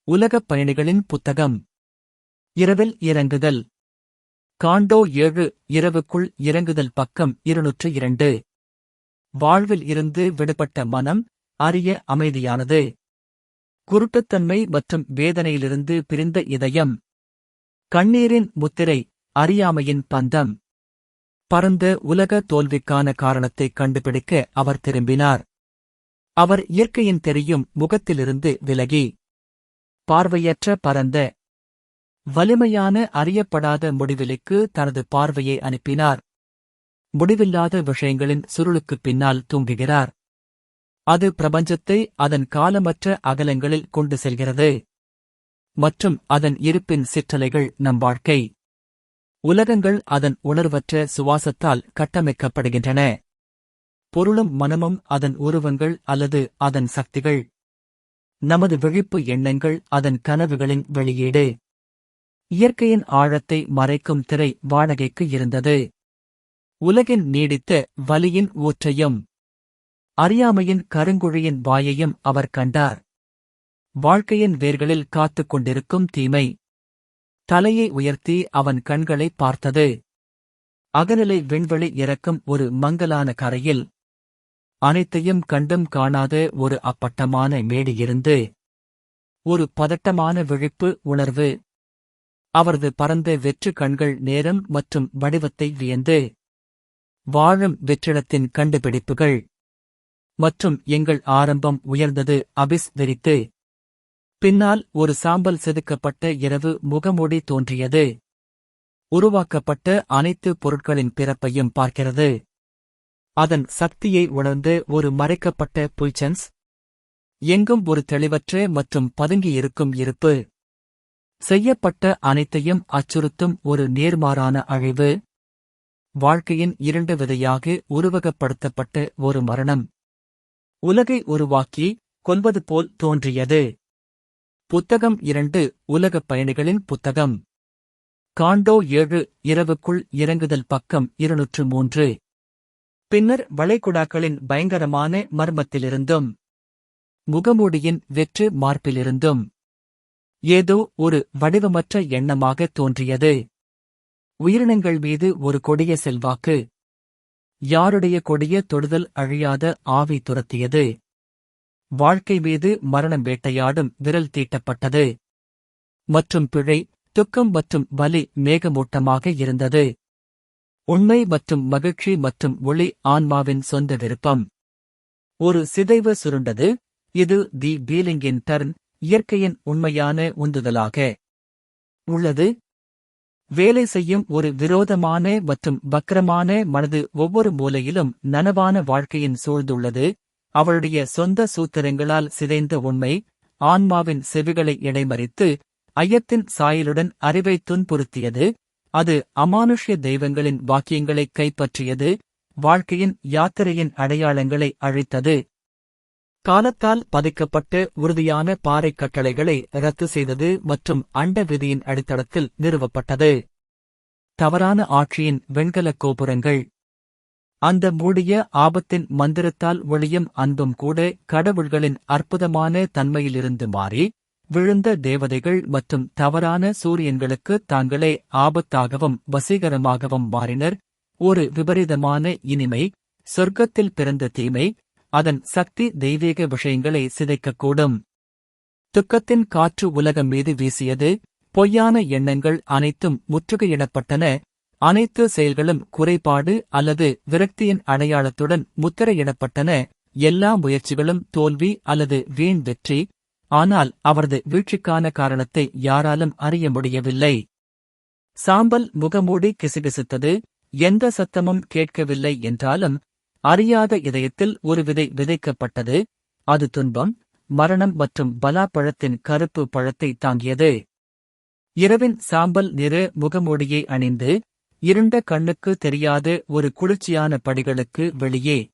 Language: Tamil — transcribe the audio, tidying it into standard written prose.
உலகப் பயணிகளின் புத்தகம். இரவில் இறங்குதல். காண்டோ 7 இரவுக்குள் இறங்குதல் பக்கம் 202. வாழ்வில் இருந்து விடுபட்ட மனம், அரிய அமைதியானது. குருட்டுத்தன்மை மற்றும் வேதனையிலிருந்து பிரிந்த இதயம். கண்ணீரின் முத்திரை, அறியாமையின் பந்தம். பரந்த உலக தோல்விக்கான காரணத்தைக் கண்டுபிடிக்க அவர் திரும்பினார். அவர் இயற்கையின் தெரியும் முகத்திலிருந்து விலகி, பார்வையற்ற பரந்த, வலிமையான அறியப்படாத முடிவிலிக்கு தனது பார்வையை அனுப்பினார். முடிவில்லாத விஷயங்களின் சுருளுக்குப் பின்னால் தூங்குகிறார். அது பிரபஞ்சத்தை அதன் காலமற்ற அகலங்களில் கொண்டு செல்கிறது. மற்றும் அதன் இருப்பின் சிற்றலைகள் நம் வாழ்க்கை. உலகங்கள் அதன் உணர்வற்ற சுவாசத்தால் கட்டமைக்கப்படுகின்றன. பொருளும் மனமும் அதன் உருவங்கள் அல்லது அதன் சக்திகள். நமது விழிப்பு எண்ணங்கள் அதன் கனவுகளின் வெளியீடு. இயற்கையின் ஆழத்தை மறைக்கும் திரை வாடகைக்கு இருந்தது. உலகின் நீடித்த வலியின் ஊற்றையும் அறியாமையின் கருங்குழியின் வாயையும் அவர் கண்டார். வாழ்க்கையின் வேர்களில் காத்துக் கொண்டிருக்கும் தீமை. தலையை உயர்த்தி அவன் கண்களை பார்த்தது. அகநிலை விண்வெளி இறக்கும் ஒரு மங்கலான கரையில். அனைத்தையும் கண்டும் காணாத ஒரு அப்பட்டமான மேடு இருந்து. ஒரு பதட்டமான விழிப்பு உணர்வு. அவரது பரந்த வெற்று கண்கள் நேரம் மற்றும் வடிவத்தை வியந்து. வாழும் வெற்றிடத்தின் கண்டுபிடிப்புகள். மற்றும் எங்கள் ஆரம்பம் உயர்ந்தது அபிஸ் வெறித்து. பின்னால் ஒரு சாம்பல் செதுக்கப்பட்ட இரவு முகமூடி தோன்றியது. உருவாக்கப்பட்ட அனைத்து பொருட்களின் பிறப்பையும் பார்க்கிறது. அதன் சக்தியை உணர்ந்து ஒரு மறைக்கப்பட்ட புய்சன்ஸ். எங்கும் ஒரு தெளிவற்ற மற்றும் பதுங்கியிருக்கும் இருப்பு. செய்யப்பட்ட அனைத்தையும் அச்சுறுத்தும் ஒரு நேர்மாறான அழிவு. வாழ்க்கையின் இருண்ட விதையாக உருவகப்படுத்தப்பட்ட ஒரு மரணம். உலகை உருவாக்கி கொல்வது போல் தோன்றியது. புத்தகம் 2 உலகப் பயணிகளின் புத்தகம். காண்டோ 7 இரவுக்குள் இறங்குதல் பக்கம் 203. பின்னர் வளைகுடாக்களின் பயங்கரமான மர்மத்திலிருந்தும் முகமூடியின் வெற்று மார்பிலிருந்தும் ஏதோ ஒரு வடிவமற்ற எண்ணமாக தோன்றியது. உயிரினங்கள் மீது ஒரு கொடிய செல்வாக்கு. யாருடைய கொடிய தொடுதல் அழியாத ஆவி துரத்தியது. வாழ்க்கை மீது மரணம் வேட்டையாடும் விரல் தீட்டப்பட்டது. மற்றும் பிழை, துக்கம் மற்றும் வலி மேகமூட்டமாக இருந்தது. உண்மை மற்றும் மகிழ்ச்சி மற்றும் ஒளி ஆன்மாவின் சொந்த விருப்பம். ஒரு சிதைவு சுருண்டது. இது தி பீலிங்கின் டர்ன், இயற்கையின் உண்மையான உந்துதலாக உள்ளது. வேலை செய்யும் ஒரு விரோதமான மற்றும் வக்கிரமான மனது ஒவ்வொரு மூலையிலும் நனவான வாழ்க்கையின் சூழ்ந்துள்ளது. அவளுடைய சொந்த சூத்திரங்களால் சிதைந்த உண்மை, ஆன்மாவின் செவிகளை இடைமறித்து, ஐயத்தின் சாயலுடன் அறிவை துன்புறுத்தியது. அது அமானுஷ்ய தெய்வங்களின் வாக்கியங்களைக் கைப்பற்றியது. வாழ்க்கையின் யாத்திரையின் அடையாளங்களை அழித்தது. காலத்தால் பதிக்கப்பட்ட உறுதியான பாறைக் கட்டளைகளை ரத்து செய்தது மற்றும் அண்ட விதியின் அடித்தளத்தில் நிறுவப்பட்டது. தவறான ஆட்சியின் வெண்கலக் கோபுரங்கள். அந்த மூடிய ஆபத்தின் மந்திரத்தால் ஒளியும் அன்பும் கூட கடவுள்களின் அற்புதமான தன்மையிலிருந்து மாறி, விழுந்த தேவதைகள் மற்றும் தவறான சூரியன்களுக்கு தாங்களே ஆபத்தாகவும் வசீகரமாகவும் மாறினர். ஒரு விபரீதமான இனிமை, சொர்க்கத்தில் பிறந்த தீமை. அதன் சக்தி தெய்வீக விஷயங்களை சிதைக்கக்கூடும். துக்கத்தின் காற்று உலகம் மீது வீசியது. பொய்யான எண்ணங்கள் அனைத்தும் முற்றுகையிடப்பட்டன. அனைத்து செயல்களும் குறைபாடு அல்லது விரக்தியின் அடையாளத்துடன் முத்திரையிடப்பட்டன. எல்லா முயற்சிகளும் தோல்வி அல்லது வீண் வெற்றி. ஆனால் அவரது வீழ்ச்சிக்கான காரணத்தை யாராலும் அறிய முடியவில்லை. சாம்பல் முகமூடி கிசுகிசுத்தது. எந்த சத்தமும் கேட்கவில்லை என்றாலும் அறியாத இதயத்தில் ஒரு விதை விதைக்கப்பட்டது. அது துன்பம், மரணம் மற்றும் பலாப்பழத்தின் கருப்பு பழத்தை தாங்கியது. இரவின் சாம்பல் நிற முகமூடியை அணிந்து, இருண்ட கண்ணுக்கு தெரியாத ஒரு குளிர்ச்சியான படிகளுக்கு வெளியே